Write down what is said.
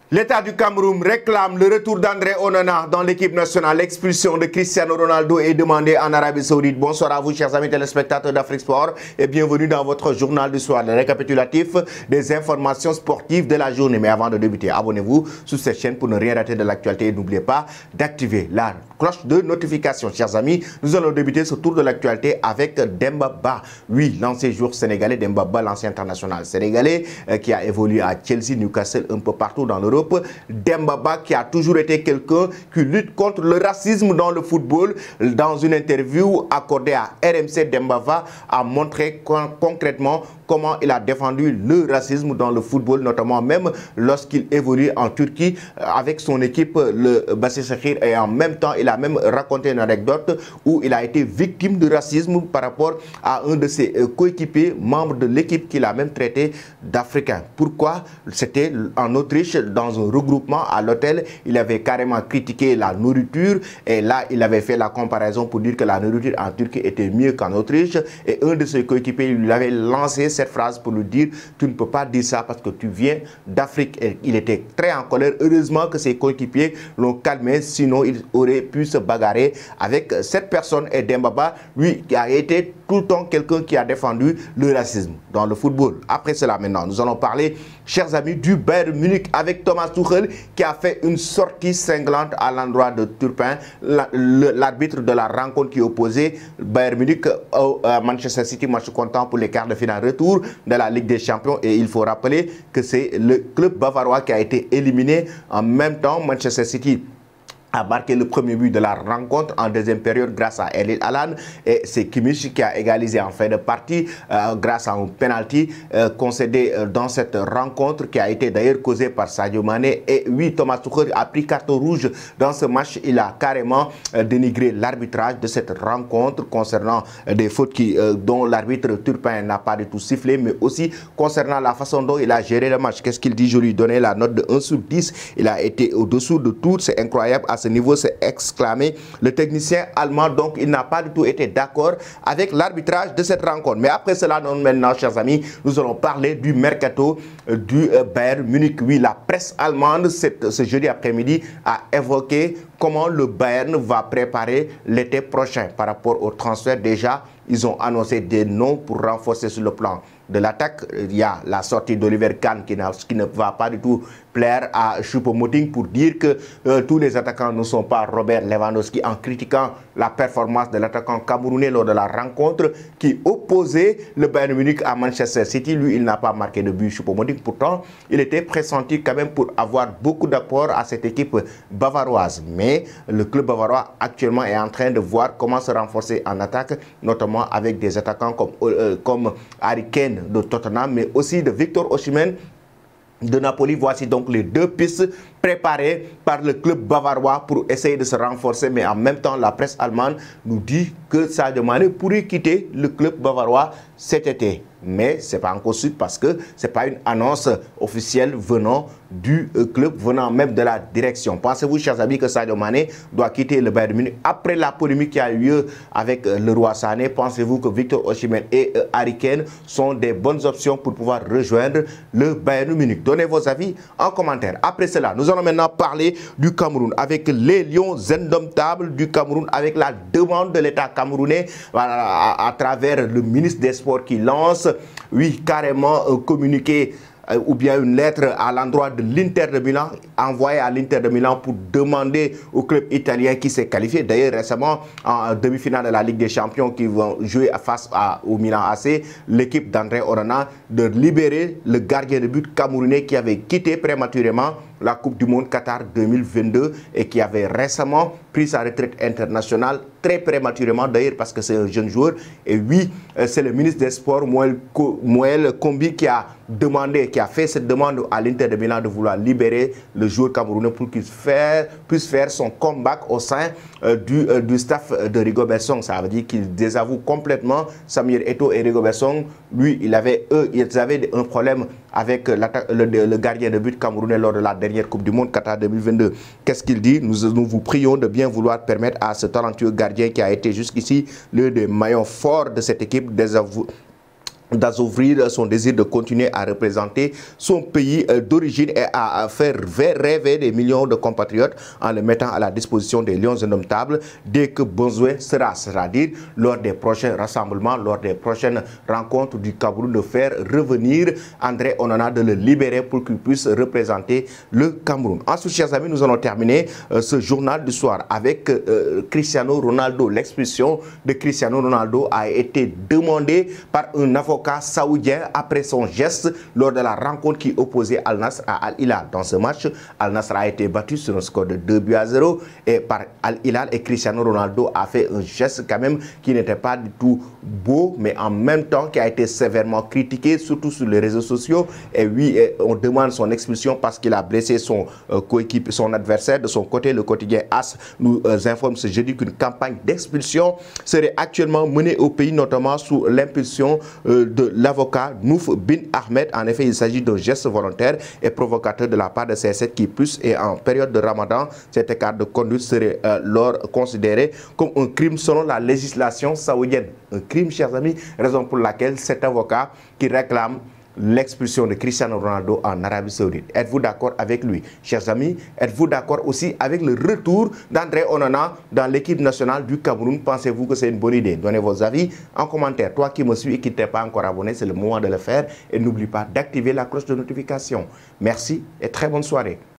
L'État du Cameroun réclame le retour d'André Onana dans l'équipe nationale. L'expulsion de Cristiano Ronaldo est demandée en Arabie Saoudite. Bonsoir à vous, chers amis téléspectateurs d'Afrique Sport, et bienvenue dans votre journal du soir, le récapitulatif des informations sportives de la journée. Mais avant de débuter, abonnez-vous sur cette chaîne pour ne rien rater de l'actualité et n'oubliez pas d'activer la cloche de notification. Chers amis, nous allons débuter ce tour de l'actualité avec Demba Ba. Oui, l'ancien joueur sénégalais, Demba Ba, l'ancien international sénégalais qui a évolué à Chelsea, Newcastle, un peu partout dans l'Europe. Demba Ba qui a toujours été quelqu'un qui lutte contre le racisme dans le football. Dans une interview accordée à RMC, Demba Ba a montré concrètement comment il a défendu le racisme dans le football, notamment même lorsqu'il évolue en Turquie avec son équipe, le Başakşehir, et en même temps, il a même raconté une anecdote où il a été victime de racisme par rapport à un de ses coéquipiers, membre de l'équipe qu'il a même traité d'Africain. Pourquoi? C'était en Autriche, dans un regroupement à l'hôtel, il avait carrément critiqué la nourriture et là, il avait fait la comparaison pour dire que la nourriture en Turquie était mieux qu'en Autriche, et un de ses coéquipiers lui avait lancé cette phrase pour lui dire: tu ne peux pas dire ça parce que tu viens d'Afrique. Et il était très en colère. Heureusement que ses coéquipiers l'ont calmé, sinon il aurait pu se bagarrer avec cette personne. Et Demba Ba, lui, qui a été tout le temps quelqu'un qui a défendu le racisme dans le football. Après cela, maintenant, nous allons parler, chers amis, du Bayern Munich avec Thomas Tuchel qui a fait une sortie cinglante à l'endroit de Turpin, l'arbitre de la rencontre qui opposait Bayern Munich au Manchester City, match comptant pour les quarts de finale retour de la Ligue des Champions. Et il faut rappeler que c'est le club bavarois qui a été éliminé. En même temps, Manchester City a marqué le premier but de la rencontre en deuxième période grâce à Erling Haaland, et c'est Kimmich qui a égalisé en fin de partie grâce à un penalty concédé dans cette rencontre qui a été d'ailleurs causé par Sadio Mané. Et oui, Thomas Tuchel a pris carton rouge dans ce match. Il a carrément dénigré l'arbitrage de cette rencontre concernant des fautes dont l'arbitre Turpin n'a pas du tout sifflé, mais aussi concernant la façon dont il a géré le match. Qu'est-ce qu'il dit? Je lui donnais la note de 1 sur 10. Il a été au-dessous de tout. C'est incroyable. À ce niveau, c'est exclamé le technicien allemand. Donc, il n'a pas du tout été d'accord avec l'arbitrage de cette rencontre. Mais après cela, maintenant, chers amis, nous allons parler du mercato du Bayern Munich. Oui, la presse allemande, ce jeudi après-midi, a évoqué comment le Bayern va préparer l'été prochain par rapport au transfert. Déjà, ils ont annoncé des noms pour renforcer sur le plan de l'attaque. Il y a la sortie d'Oliver Kahn qui ne va pas du tout plaire à Choupo-Moting pour dire que tous les attaquants ne sont pas Robert Lewandowski, en critiquant la performance de l'attaquant camerounais lors de la rencontre qui opposait le Bayern Munich à Manchester City. Lui, il n'a pas marqué de but, Choupo-Moting. Pourtant, il était pressenti quand même pour avoir beaucoup d'apports à cette équipe bavaroise. Mais le club bavarois actuellement est en train de voir comment se renforcer en attaque, notamment avec des attaquants comme Harry Kane de Tottenham, mais aussi de Victor Osimhen de Napoli. Voici donc les deux pistes préparées par le club bavarois pour essayer de se renforcer. Mais en même temps, la presse allemande nous dit que Sadio Mané pourrait quitter le club bavarois cet été. Mais ce n'est pas encore sûr parce que ce n'est pas une annonce officielle venant du club, venant même de la direction. Pensez-vous, chers amis, que Sadio Mané doit quitter le Bayern Munich après la polémique qui a eu lieu avec le roi Sané? Pensez-vous que Victor Osimhen et Harry Kane sont des bonnes options pour pouvoir rejoindre le Bayern Munich? Donnez vos avis en commentaire. Après cela, nous allons maintenant parler du Cameroun avec les Lions indomptables du Cameroun, avec la demande de l'État camerounais à travers le ministre des Sports qui lance, oui, carrément communiqué ou bien une lettre à l'endroit de l'Inter de Milan, envoyée à l'Inter de Milan pour demander au club italien qui s'est qualifié, d'ailleurs récemment en demi-finale de la Ligue des Champions, qui vont jouer face au Milan AC, l'équipe d'André Onana, de libérer le gardien de but camerounais qui avait quitté prématurément la Coupe du Monde Qatar 2022 et qui avait récemment pris sa retraite internationale très prématurément, d'ailleurs parce que c'est un jeune joueur. Et oui, c'est le ministre des Sports, Moël Kombi, qui a demandé, qui a fait cette demande à l'Inter de Milan de vouloir libérer le joueur camerounais pour qu'il puisse faire son comeback au sein du staff de Rigobert Song. Ça veut dire qu'il désavoue complètement Samuel Eto'o et Rigobert Song. Lui, ils avaient un problème avec le gardien de but camerounais lors de la dernière Coupe du Monde Qatar 2022. Qu'est-ce qu'il dit? Nous vous prions de bien vouloir permettre à ce talentueux gardien qui a été jusqu'ici l'un des maillons forts de cette équipe d'assouvir son désir de continuer à représenter son pays d'origine et à faire rêver des millions de compatriotes en le mettant à la disposition des lions indomptables dès que besoin sera, c'est-à-dire lors des prochains rassemblements, lors des prochaines rencontres du Cameroun, de faire revenir André Onana, de le libérer pour qu'il puisse représenter le Cameroun. Ensuite, chers amis, nous allons terminer ce journal du soir avec Cristiano Ronaldo. L'expulsion de Cristiano Ronaldo a été demandée par un avocat saoudien après son geste lors de la rencontre qui opposait Al Nassr à Al Hilal. Dans ce match, Al Nassr a été battu sur un score de 2-0 et par Al Hilal, et Cristiano Ronaldo a fait un geste quand même qui n'était pas du tout beau, mais en même temps qui a été sévèrement critiqué, surtout sur les réseaux sociaux. Et oui, on demande son expulsion parce qu'il a blessé son coéquipier, son adversaire. De son côté, le quotidien AS nous informe ce jeudi qu'une campagne d'expulsion serait actuellement menée au pays, notamment sous l'impulsion de l'avocat Nouf Bin Ahmed. En effet, il s'agit d'un geste volontaire et provocateur de la part de C7 qui, plus et en période de Ramadan, cet écart de conduite serait lors considéré comme un crime selon la législation saoudienne. Un crime, chers amis, raison pour laquelle cet avocat qui réclame l'expulsion de Cristiano Ronaldo en Arabie Saoudite. Êtes-vous d'accord avec lui? Chers amis, êtes-vous d'accord aussi avec le retour d'André Onana dans l'équipe nationale du Cameroun? Pensez-vous que c'est une bonne idée? Donnez vos avis en commentaire. Toi qui me suis et qui t'es pas encore abonné, c'est le moment de le faire. Et n'oublie pas d'activer la cloche de notification. Merci et très bonne soirée.